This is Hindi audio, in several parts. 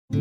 एक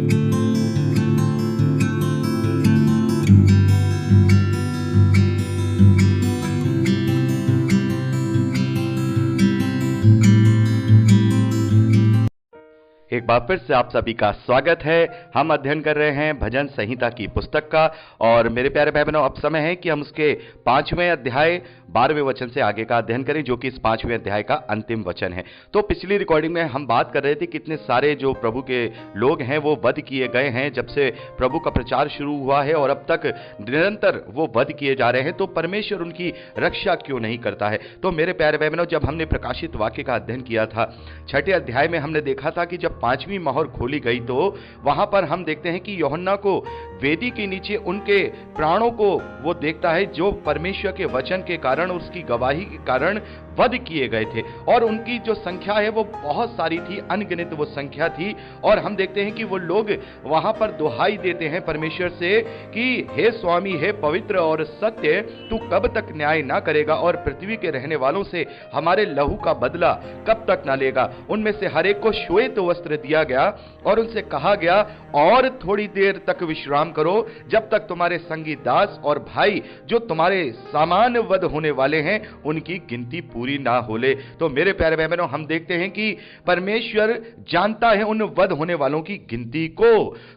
बार फिर से आप सभी का स्वागत है। हम अध्ययन कर रहे हैं भजन संहिता की पुस्तक का, और मेरे प्यारे भाई बहनों, अब समय है कि हम उसके 5वें अध्याय 12वें वचन से आगे का अध्ययन करें, जो कि इस 5वें अध्याय का अंतिम वचन है। तो पिछली रिकॉर्डिंग में हम बात कर रहे थे कितने सारे जो प्रभु के लोग हैं वो वध किए गए हैं जब से प्रभु का प्रचार शुरू हुआ है, और अब तक निरंतर वो वध किए जा रहे हैं। तो परमेश्वर उनकी रक्षा क्यों नहीं करता है? तो मेरे प्यारे भाई बहनों, जब हमने प्रकाशित वाक्य का अध्ययन किया था 6ठे अध्याय में, हमने देखा था कि जब 5वीं मोहर खोली गई तो वहां पर हम देखते हैं कि यूहन्ना को वेदी के नीचे उनके प्राणों को वो देखता है जो परमेश्वर के वचन के कारण, उसकी गवाही के कारण वध किए गए थे, और उनकी जो संख्या है वो बहुत सारी थी, अनगिनत वो संख्या थी। और हम देखते हैं कि वो लोग वहां पर दुहाई देते हैं परमेश्वर से कि हे स्वामी, हे पवित्र और सत्य, तू कब तक न्याय ना करेगा और पृथ्वी के रहने वालों से हमारे लहू का बदला कब तक ना लेगा? उनमें से हर एक को श्वेत वस्त्र दिया गया और उनसे कहा गया, और थोड़ी देर तक विश्राम करो, जब तक तुम्हारे संगी दास और भाई जो तुम्हारे सामान वध होने वाले हैं उनकी गिनती पूरी ना हो ले। तो मेरे प्यारे भाई बहनों, हम देखते हैं कि परमेश्वर जानता है उन वध होने वालों की गिनती को।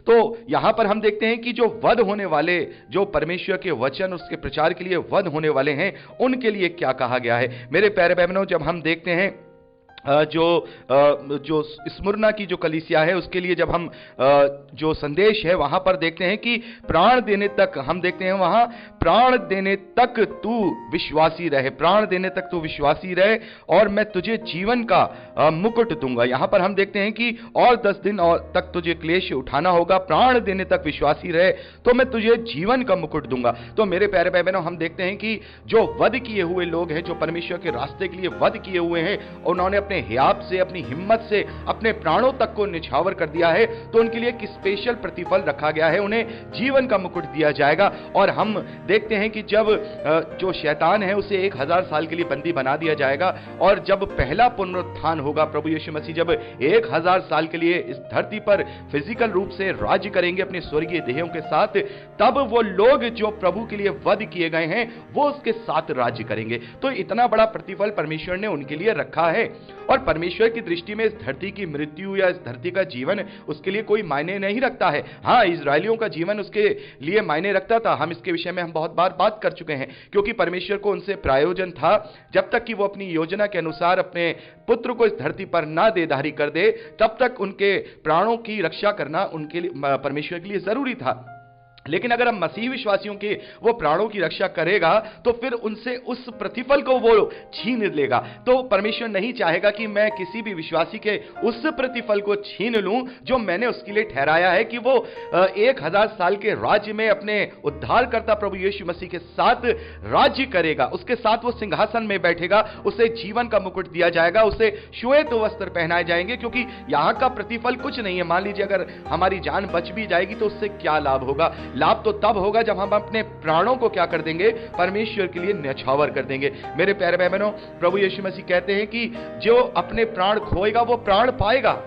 तो यहां पर हम देखते हैं कि जो वध होने वाले, जो परमेश्वर के वचन, उसके प्रचार के लिए वध होने वाले हैं, उनके लिए क्या कहा गया है? मेरे प्यारे भाई बहनों, जब हम देखते हैं जो स्मुरना की जो कलीसिया है उसके लिए जब हम जो संदेश है वहां पर देखते हैं कि प्राण देने तक, हम देखते हैं वहां प्राण देने तक तू विश्वासी रहे, प्राण देने तक तू विश्वासी रहे और मैं तुझे जीवन का मुकुट दूंगा। यहां पर हम देखते हैं कि और 10 दिन और तक तुझे क्लेश उठाना होगा, प्राण देने तक विश्वासी रहे तो मैं तुझे जीवन का मुकुट दूंगा। तो मेरे प्यारे भाई बहनों, हम देखते हैं कि जो वध किए हुए लोग हैं, जो परमेश्वर के रास्ते के लिए वध किए हुए हैं, उन्होंने अपने हियाब से, अपनी हिम्मत से अपने प्राणों तक को निछावर कर दिया है, तो उनके लिए एक स्पेशल प्रतिफल रखा गया है, उन्हें जीवन का मुकुट दिया जाएगा। और हम देखते हैं कि जब जो शैतान है उसे 1000 साल के लिए बंदी बना दिया जाएगा, और जब पहला पुनरुत्थान होगा, प्रभु यीशु मसीह जब 1000 साल के लिए इस धरती पर फिजिकल रूप से राज्य करेंगे अपने स्वर्गीय देहों के साथ, तब वो लोग जो प्रभु के लिए वध किए गए हैं वो उसके साथ राज्य करेंगे। तो इतना बड़ा प्रतिफल परमेश्वर ने उनके लिए रखा है। और परमेश्वर की दृष्टि में इस धरती की मृत्यु या इस धरती का जीवन उसके लिए कोई मायने नहीं रखता है। हाँ, इजरायलियों का जीवन उसके लिए मायने रखता था, हम इसके विषय में हम बहुत बार बात कर चुके हैं, क्योंकि परमेश्वर को उनसे प्रायोजन था जब तक कि वो अपनी योजना के अनुसार अपने पुत्र को इस धरती पर ना देधारी कर दे, तब तक उनके प्राणों की रक्षा करना उनके लिए, परमेश्वर के लिए जरूरी था। लेकिन अगर हम मसीह विश्वासियों के वो प्राणों की रक्षा करेगा तो फिर उनसे उस प्रतिफल को वो छीन लेगा। तो परमेश्वर नहीं चाहेगा कि मैं किसी भी विश्वासी के उस प्रतिफल को छीन लूं जो मैंने उसके लिए ठहराया है, कि वो 1000 साल के राज्य में अपने उद्धारकर्ता प्रभु यीशु मसीह के साथ राज्य करेगा, उसके साथ वो सिंहासन में बैठेगा, उसे जीवन का मुकुट दिया जाएगा, उसे श्वेत वस्त्र पहनाए जाएंगे। क्योंकि यहां का प्रतिफल कुछ नहीं है। मान लीजिए अगर हमारी जान बच भी जाएगी तो उससे क्या लाभ होगा? लाभ तो तब होगा जब हम अपने प्राणों को क्या कर देंगे? परमेश्वर के लिए न्यौछावर कर देंगे। मेरे प्यारे भाई बहनों, प्रभु यीशु मसीह कहते हैं कि जो अपने प्राण खोएगा वो प्राण पाएगा,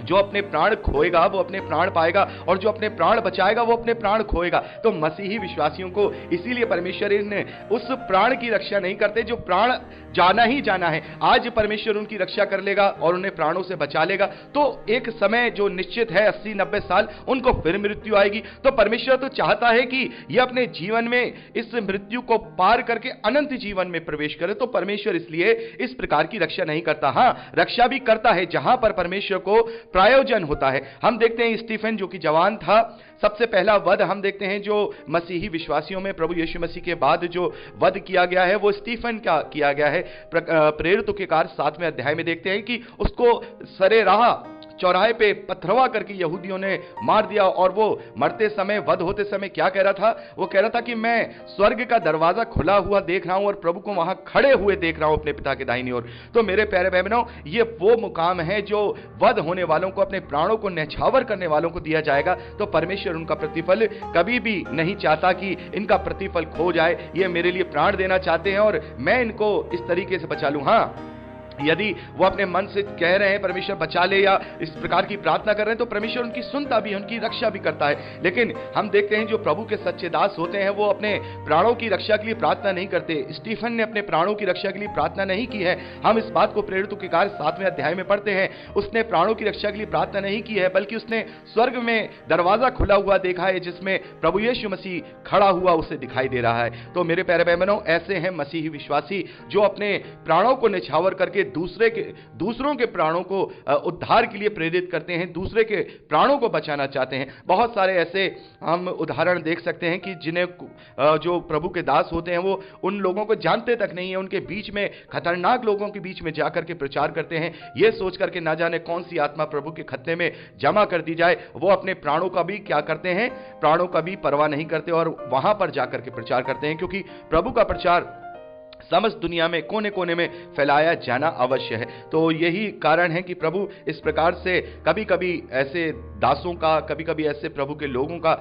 जो अपने प्राण खोएगा वो अपने प्राण पाएगा, और जो अपने प्राण बचाएगा वो अपने प्राण खोएगा। तो मसीही विश्वासियों को इसीलिए परमेश्वर ने उस प्राण की रक्षा नहीं करते जो प्राण जाना ही जाना है। आज परमेश्वर उनकी रक्षा कर लेगा और उन्हें प्राणों से बचा लेगा, तो एक समय जो निश्चित है 80-90 साल, उनको फिर मृत्यु आएगी। तो परमेश्वर तो चाहता है कि यह अपने जीवन में इस मृत्यु को पार करके अनंत जीवन में प्रवेश करे। तो परमेश्वर इसलिए इस प्रकार की रक्षा नहीं करता। हाँ, रक्षा भी करता है जहां पर परमेश्वर को प्रायोजन होता है। हम देखते हैं स्टीफन जो कि जवान था, सबसे पहला वध हम देखते हैं जो मसीही विश्वासियों में प्रभु यीशु मसीह के बाद जो वध किया गया है वो स्टीफन का किया गया है। प्रेरितों के कार्य 7वें अध्याय में देखते हैं कि उसको सरे राह चौराहे पे पथरवा करके यहूदियों ने मार दिया, और वो मरते समय, वध होते समय क्या कह रहा था? वो कह रहा था कि मैं स्वर्ग का दरवाजा खुला हुआ देख रहा हूं और प्रभु को वहां खड़े हुए देख रहा हूं अपने पिता के दाहिनी ओर। तो मेरे प्यारे भाई बहनों, ये वो मुकाम है जो वध होने वालों को, अपने प्राणों को न्यौछावर करने वालों को दिया जाएगा। तो परमेश्वर उनका प्रतिफल कभी भी नहीं चाहता कि इनका प्रतिफल खो जाए। ये मेरे लिए प्राण देना चाहते हैं और मैं इनको इस तरीके से बचा लूं। हाँ, यदि वो अपने मन से कह रहे हैं परमेश्वर बचा ले या इस प्रकार की प्रार्थना कर रहे हैं, तो परमेश्वर उनकी सुनता भी है, उनकी रक्षा भी करता है। लेकिन हम देखते हैं जो प्रभु के सच्चे दास होते हैं वो अपने प्राणों की रक्षा के लिए प्रार्थना नहीं करते। स्टीफन ने अपने प्राणों की रक्षा के लिए प्रार्थना नहीं की है। हम इस बात को प्रेरितों के कार्य 7वें अध्याय में पढ़ते हैं। उसने प्राणों की रक्षा के लिए प्रार्थना नहीं की है, बल्कि उसने स्वर्ग में दरवाजा खुला हुआ देखा है जिसमें प्रभु यीशु मसीह खड़ा हुआ उसे दिखाई दे रहा है। तो मेरे प्यारे बहनों, ऐसे हैं मसीही विश्वासी जो अपने प्राणों को निछावर करके दूसरों के प्राणों को उद्धार के लिए प्रेरित करते हैं, दूसरे के प्राणों को बचाना चाहते हैं। बहुत सारे ऐसे हम उदाहरण देख सकते हैं कि जिन्हें जो प्रभु के दास होते हैं वो उन लोगों को जानते तक नहीं है, उनके बीच में खतरनाक लोगों के बीच में जाकर के प्रचार करते हैं, ये सोच करके ना जाने कौन सी आत्मा प्रभु के खतने में जमा कर दी जाए। वो अपने प्राणों का भी क्या करते हैं, प्राणों का भी परवाह नहीं करते और वहां पर जाकर के प्रचार करते हैं, क्योंकि प्रभु का प्रचार समस्त दुनिया में कोने कोने में फैलाया जाना अवश्य है। तो यही कारण है कि प्रभु इस प्रकार से कभी कभी ऐसे दासों का, कभी कभी ऐसे प्रभु के लोगों का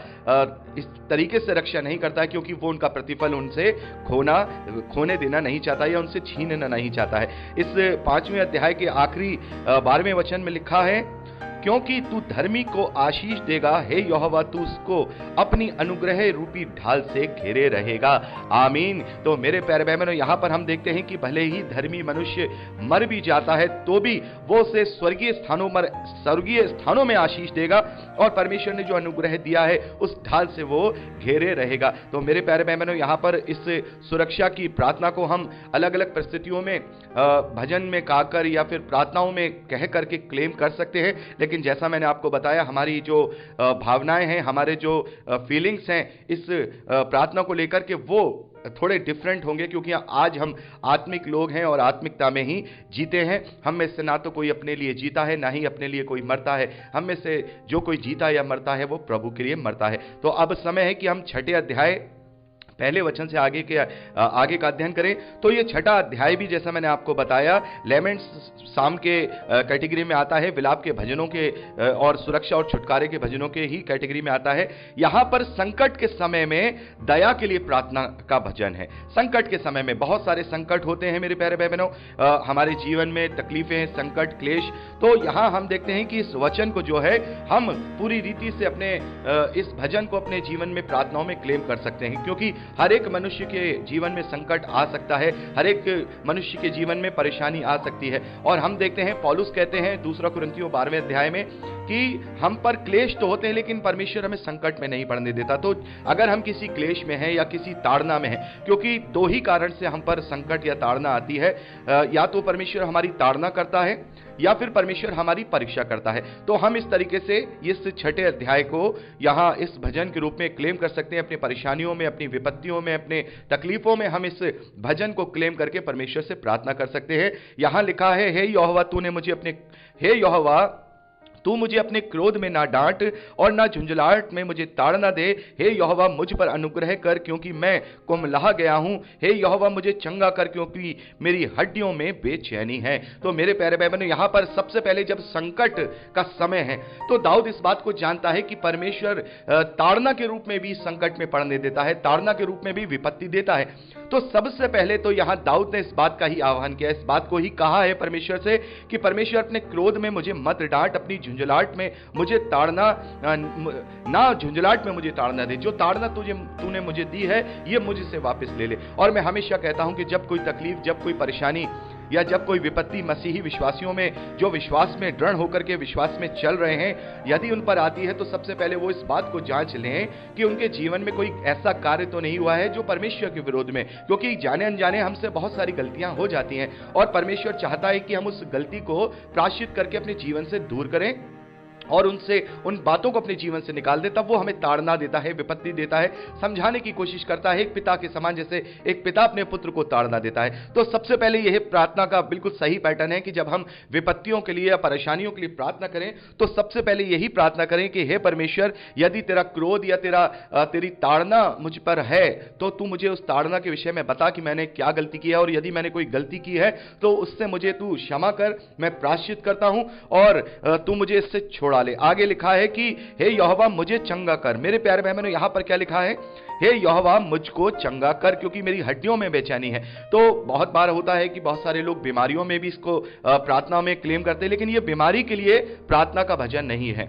इस तरीके से रक्षा नहीं करता है, क्योंकि वो उनका प्रतिफल उनसे खोने देना नहीं चाहता या उनसे छीनना नहीं चाहता है। इस 5वें अध्याय के आखिरी 12वें वचन में लिखा है, क्योंकि तू धर्मी को आशीष देगा, हे यहोवा तू उसको अपनी अनुग्रह रूपी ढाल से घेरे रहेगा। आमीन। तो मेरे प्यारे बहनों, यहां पर हम देखते हैं कि भले ही धर्मी मनुष्य मर भी जाता है तो भी वो उसे स्वर्गीय स्थानों में आशीष देगा और परमेश्वर ने जो अनुग्रह दिया है उस ढाल से वो घेरे रहेगा। तो मेरे प्यारे बहनों, यहां पर इस सुरक्षा की प्रार्थना को हम अलग अलग परिस्थितियों में भजन में गाकर या फिर प्रार्थनाओं में कह करके क्लेम कर सकते हैं, लेकिन जैसा मैंने आपको बताया हमारी जो भावनाएं हैं, हमारे जो फीलिंग्स हैं इस प्रार्थना को लेकर के वो थोड़े डिफरेंट होंगे, क्योंकि आज हम आत्मिक लोग हैं और आत्मिकता में ही जीते हैं। हम में से ना तो कोई अपने लिए जीता है, ना ही अपने लिए कोई मरता है। हम में से जो कोई जीता या मरता है वो प्रभु के लिए मरता है। तो अब समय है कि हम 6ठे अध्याय पहले वचन से आगे का अध्ययन करें। तो ये 6ठा अध्याय भी जैसा मैंने आपको बताया लेमेंट्स साम के कैटेगरी में आता है, विलाप के भजनों के और सुरक्षा और छुटकारे के भजनों के ही कैटेगरी में आता है। यहां पर संकट के समय में दया के लिए प्रार्थना का भजन है। संकट के समय में बहुत सारे संकट होते हैं मेरे प्यारे भाई बहनों, हमारे जीवन में तकलीफें, संकट, क्लेश। तो यहां हम देखते हैं कि इस वचन को जो है हम पूरी रीति से अपने इस भजन को अपने जीवन में प्रार्थनाओं में क्लेम कर सकते हैं, क्योंकि हर एक मनुष्य के जीवन में संकट आ सकता है, हर एक मनुष्य के जीवन में परेशानी आ सकती है। और हम देखते हैं पौलुस कहते हैं 2 कुरिन्थियों 12वें अध्याय में कि हम पर क्लेश तो होते हैं लेकिन परमेश्वर हमें संकट में नहीं पड़ने देता। तो अगर हम किसी क्लेश में हैं या किसी ताड़ना में हैं, क्योंकि दो ही कारण से हम पर संकट या ताड़ना आती है, या तो परमेश्वर हमारी ताड़ना करता है या फिर परमेश्वर हमारी परीक्षा करता है। तो हम इस तरीके से इस 6ठे अध्याय को यहां इस भजन के रूप में क्लेम कर सकते हैं। अपनी परेशानियों में, अपनी विपत्तियों में, अपने तकलीफों में हम इस भजन को क्लेम करके परमेश्वर से प्रार्थना कर सकते हैं। यहां लिखा है, हे यहोवा तू मुझे अपने क्रोध में ना डांट और ना झुंझलाहट में मुझे ताड़ना दे। हे यहोवा मुझ पर अनुग्रह कर, क्योंकि मैं कुमला गया हूं। हे यहोवा मुझे चंगा कर, क्योंकि मेरी हड्डियों में बेचैनी है। तो मेरे प्यारे भाई बहनों, यहां पर सबसे पहले जब संकट का समय है तो दाऊद इस बात को जानता है कि परमेश्वर ताड़ना के रूप में भी संकट में पड़ने देता है, ताड़ना के रूप में भी विपत्ति देता है। तो सबसे पहले तो यहां दाऊद ने इस बात का ही आह्वान किया, इस बात को ही कहा है परमेश्वर से कि परमेश्वर अपने क्रोध में मुझे मत डांट, अपनी झुंझलाहट में मुझे ताड़ना ना, झुंझलाहट में मुझे ताड़ना दे। जो ताड़ना तूने मुझे दी है ये मुझसे वापस ले ले। और मैं हमेशा कहता हूं कि जब कोई तकलीफ, जब कोई परेशानी या जब कोई विपत्ति मसीही विश्वासियों में जो विश्वास में दृढ़ होकर के विश्वास में चल रहे हैं यदि उन पर आती है, तो सबसे पहले वो इस बात को जांच लें कि उनके जीवन में कोई ऐसा कार्य तो नहीं हुआ है जो परमेश्वर के विरोध में, क्योंकि जाने अनजाने हमसे बहुत सारी गलतियां हो जाती हैं और परमेश्वर चाहता है कि हम उस गलती को प्रायश्चित करके अपने जीवन से दूर करें और उन बातों को अपने जीवन से निकाल दे। तब वो हमें ताड़ना देता है, विपत्ति देता है, समझाने की कोशिश करता है, एक पिता के समान, जैसे एक पिता अपने पुत्र को ताड़ना देता है। तो सबसे पहले यह प्रार्थना का बिल्कुल सही पैटर्न है कि जब हम विपत्तियों के लिए या परेशानियों के लिए प्रार्थना करें तो सबसे पहले यही प्रार्थना करें कि हे परमेश्वर, यदि तेरा क्रोध या तेरी ताड़ना मुझ पर है तो तू मुझे उस ताड़ना के विषय में बता कि मैंने क्या गलती की है, और यदि मैंने कोई गलती की है तो उससे मुझे तू क्षमा कर, मैं प्रायश्चित करता हूं और तू मुझे इससे छोड़ा ले। आगे लिखा है कि हे यहोवा मुझे चंगा कर। मेरे प्यारे बहनों, यहां पर क्या लिखा है? हे यहोवा मुझको चंगा कर क्योंकि मेरी हड्डियों में बेचैनी है। तो बहुत बार होता है कि बहुत सारे लोग बीमारियों में भी इसको प्रार्थना में क्लेम करते हैं, लेकिन ये बीमारी के लिए प्रार्थना का भजन नहीं है।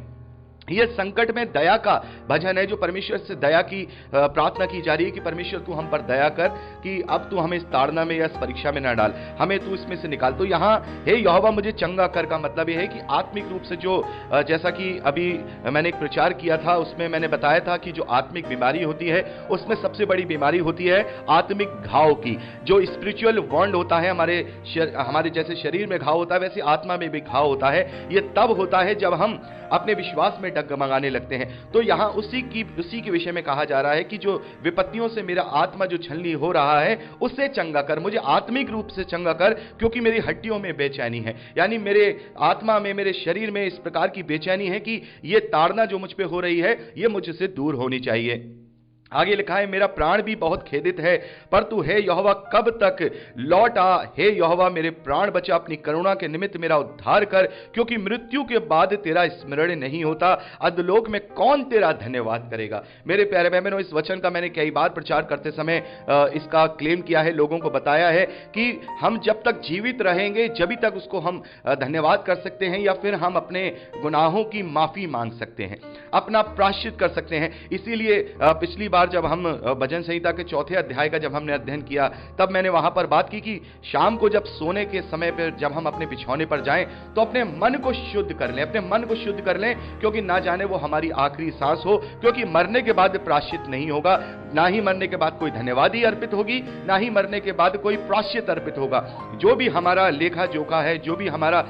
ये संकट में दया का भजन है, जो परमेश्वर से दया की प्रार्थना की जा रही है कि परमेश्वर तू हम पर दया कर, कि अब तू हमें इस ताड़ना में या इस परीक्षा में न डाल, हमें तू इसमें से निकाल। तो यहाँ हे यहोवा मुझे चंगा कर का मतलब यह है कि आत्मिक रूप से जो जैसा कि अभी मैंने एक प्रचार किया था, उसमें मैंने बताया था कि जो आत्मिक बीमारी होती है उसमें सबसे बड़ी बीमारी होती है आत्मिक घाव की। जो स्पिरिचुअल वॉन्ड होता है, हमारे जैसे शरीर में घाव होता है वैसे आत्मा में भी घाव होता है। ये तब होता है जब हम अपने विश्वास में डगमगाने लगते हैं। तो यहां उसी के विषय में कहा जा रहा है कि जो विपत्तियों से मेरा आत्मा जो छलनी हो रहा है उससे चंगा कर, मुझे आत्मिक रूप से चंगा कर क्योंकि मेरी हड्डियों में बेचैनी है। यानी मेरे आत्मा में, मेरे शरीर में इस प्रकार की बेचैनी है कि ये ताड़ना जो मुझ पे हो रही है ये मुझसे दूर होनी चाहिए। आगे लिखा है मेरा प्राण भी बहुत खेदित है, पर तू हे यहोवा कब तक लौट आ। हे यहोवा मेरे प्राण बचा, अपनी करुणा के निमित्त मेरा उद्धार कर, क्योंकि मृत्यु के बाद तेरा स्मरण नहीं होता, अधोलोक में कौन तेरा धन्यवाद करेगा। मेरे प्यारे भाई बहनों, इस वचन का मैंने कई बार प्रचार करते समय इसका क्लेम किया है, लोगों को बताया है कि हम जब तक जीवित रहेंगे जब तक उसको हम धन्यवाद कर सकते हैं, या फिर हम अपने गुनाहों की माफी मांग सकते हैं, अपना प्रायश्चित कर सकते हैं। इसीलिए पिछली जब हम भजन संहिता के 4थे अध्याय का जब हमने अध्ययन किया, तब मैंने वहां पर बात की कि शाम को जब सोने के समय पर जब हम अपने बिछौने पर जाएं तो अपने मन को शुद्ध कर लें, अपने मन को शुद्ध कर लें, क्योंकि ना जाने वो हमारी आखिरी सांस हो। क्योंकि मरने के बाद प्रायश्चित नहीं होगा, ना ही मरने के बाद कोई धन्यवादी अर्पित होगी, ना ही मरने के बाद कोई प्रायश्चित अर्पित होगा। जो भी हमारा लेखा जोखा है, जो भी हमारा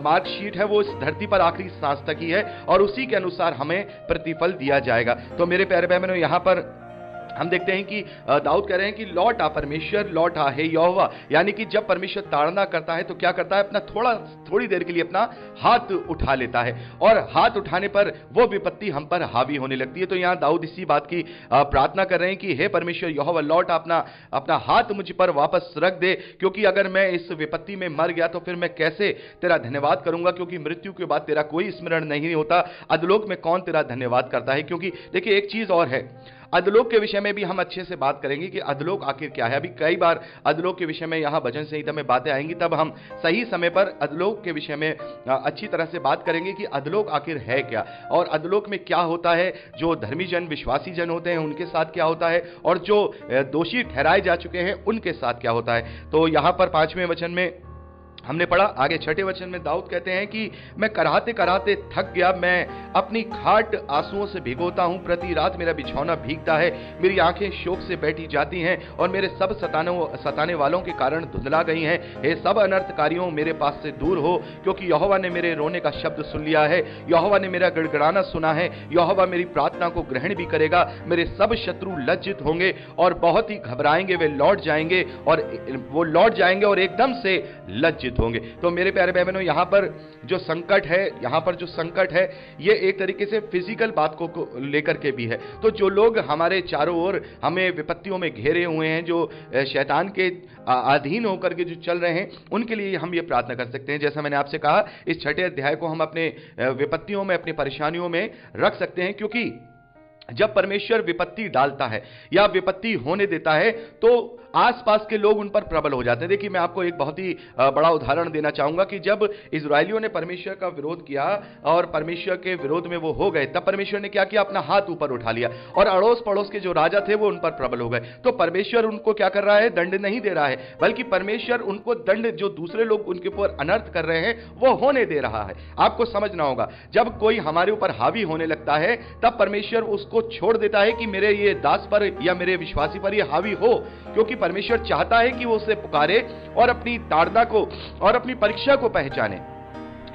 मार्कशीट है, वो इस धरती पर आखिरी सांस तक ही है और उसी के अनुसार हमें प्रतिफल दिया जाएगा। तो मेरे प्यारे भाई बहनों, यहां पर हम देखते हैं कि दाऊद कह रहे हैं कि लौट आ परमेश्वर, लौट आ हे यहोवा। यानी कि जब परमेश्वर ताड़ना करता है तो क्या करता है, अपना थोड़ी देर के लिए अपना हाथ उठा लेता है, और हाथ उठाने पर वो विपत्ति हम पर हावी होने लगती है। तो यहां दाऊद इसी बात की प्रार्थना कर रहे हैं कि हे परमेश्वर यहोवा, लौट अपना हाथ मुझ पर वापस रख दे, क्योंकि अगर मैं इस विपत्ति में मर गया तो फिर मैं कैसे तेरा धन्यवाद करूंगा, क्योंकि मृत्यु के बाद तेरा कोई स्मरण नहीं होता, अधोलोक में कौन तेरा धन्यवाद करता है। क्योंकि देखिए एक चीज और है, अधोलोक के विषय में भी हम अच्छे से बात करेंगे कि अधोलोक आखिर क्या है। अभी कई बार अधोलोक के विषय में यहां भजन संहिता में बातें आएंगी, तब हम सही समय पर अधोलोक के विषय में अच्छी तरह से बात करेंगे कि अधोलोक आखिर है क्या, और अधोलोक में क्या होता है, जो धर्मी जन, विश्वासी जन होते हैं उनके साथ क्या होता है, और जो दोषी ठहराए जा चुके हैं उनके साथ क्या होता है। तो यहां पर 5वें वचन में हमने पढ़ा, आगे 6ठे वचन में दाऊद कहते हैं कि मैं कराहते कराहते थक गया, मैं अपनी खाट आंसुओं से भिगोता हूं, प्रति रात मेरा बिछौना भीगता है, मेरी आंखें शोक से बैठी जाती हैं और मेरे सब सताने वालों के कारण धुंधला गई हैं। हे सब अनर्थकारियों, मेरे पास से दूर हो, क्योंकि यहोवा ने मेरे रोने का शब्द सुन लिया है, यहोवा ने मेरा गड़गड़ाना सुना है, यहोवा मेरी प्रार्थना को ग्रहण भी करेगा। मेरे सब शत्रु लज्जित होंगे और बहुत ही घबराएंगे, वे लौट जाएंगे और एकदम से लज्जित होंगे। तो मेरे प्यारे भाई बहनों, यहां पर जो संकट है ये एक तरीके से फिजिकल बात को लेकर के भी है। तो जो लोग हमारे चारों ओर हमें विपत्तियों में घेरे हुए हैं, जो शैतान के अधीन होकर के जो चल रहे हैं, उनके लिए हम ये प्रार्थना कर सकते हैं। जैसा मैंने आपसे कहा, इस 6ठे अध्याय को हम अपने विपत्तियों में, अपनी परेशानियों में रख सकते हैं, क्योंकि जब परमेश्वर विपत्ति डालता है या विपत्ति होने देता है तो आसपास के लोग उन पर प्रबल हो जाते हैं। देखिए, मैं आपको एक बहुत ही बड़ा उदाहरण देना चाहूंगा कि जब इजरायलियों ने परमेश्वर का विरोध किया और परमेश्वर के विरोध में वो हो गए, तब परमेश्वर ने क्या किया, अपना हाथ ऊपर उठा लिया और अड़ोस पड़ोस के जो राजा थे वो उन पर प्रबल हो गए। तो परमेश्वर उनको क्या कर रहा है, दंड नहीं दे रहा है, बल्कि परमेश्वर उनको दंड, जो दूसरे लोग उनके ऊपर अनर्थ कर रहे हैं, वो होने दे रहा है। आपको समझना होगा, जब कोई हमारे ऊपर हावी होने लगता है तब परमेश्वर उसको छोड़ देता है कि मेरे ये दास पर या मेरे विश्वासी पर ये हावी हो, क्योंकि परमेश्वर चाहता है कि वो उसे पुकारे और अपनी ताड़ना को और अपनी परीक्षा को पहचाने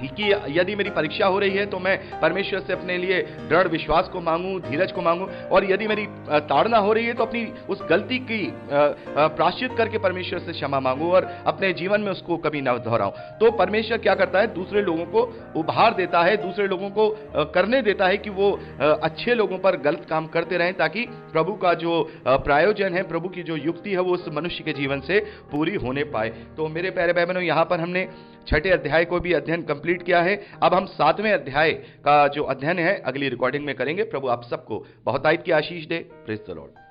कि यदि मेरी परीक्षा हो रही है तो मैं परमेश्वर से अपने लिए दृढ़ विश्वास को मांगूं, धीरज को मांगूं, और यदि मेरी ताड़ना हो रही है तो अपनी उस गलती की प्रायश्चित करके परमेश्वर से क्षमा मांगूं और अपने जीवन में उसको कभी न दोहराऊं। तो परमेश्वर क्या करता है, दूसरे लोगों को उभार देता है, दूसरे लोगों को करने देता है कि वो अच्छे लोगों पर गलत काम करते रहें, ताकि प्रभु का जो प्रायोजन है, प्रभु की जो युक्ति है, वो उस मनुष्य के जीवन से पूरी होने पाए। तो मेरे प्यारे भाई बहनों, यहाँ पर हमने 6ठे अध्याय को भी अध्ययन कंप्लीट किया है। अब हम 7वें अध्याय का जो अध्ययन है अगली रिकॉर्डिंग में करेंगे। प्रभु आप सबको बहुतायत की आशीष दे। Praise the Lord.